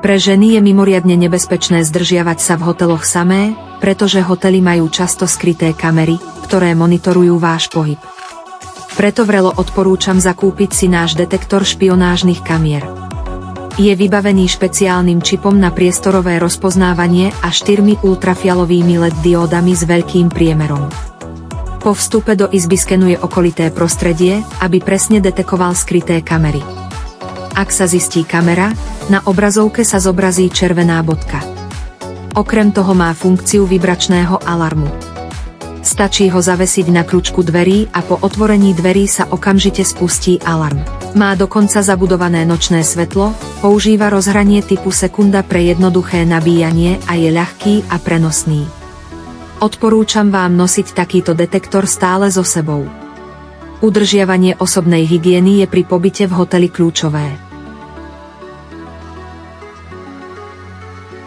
Pre ženy je mimoriadne nebezpečné zdržiavať sa v hoteloch samé, pretože hotely majú často skryté kamery, ktoré monitorujú váš pohyb. Preto vrelo odporúčam zakúpiť si náš detektor špionážnych kamier. Je vybavený špeciálnym čipom na priestorové rozpoznávanie a 4 ultrafialovými LED diódami s veľkým priemerom. Po vstupe do izby skenuje okolité prostredie, aby presne detekoval skryté kamery. Ak sa zistí kamera, na obrazovke sa zobrazí červená bodka. Okrem toho má funkciu vibračného alarmu. Stačí ho zavesiť na kľúčku dverí a po otvorení dverí sa okamžite spustí alarm. Má dokonca zabudované nočné svetlo, používa rozhranie typu sekunda pre jednoduché nabíjanie a je ľahký a prenosný. Odporúčam vám nosiť takýto detektor stále so sebou. Udržiavanie osobnej hygieny je pri pobyte v hoteli kľúčové.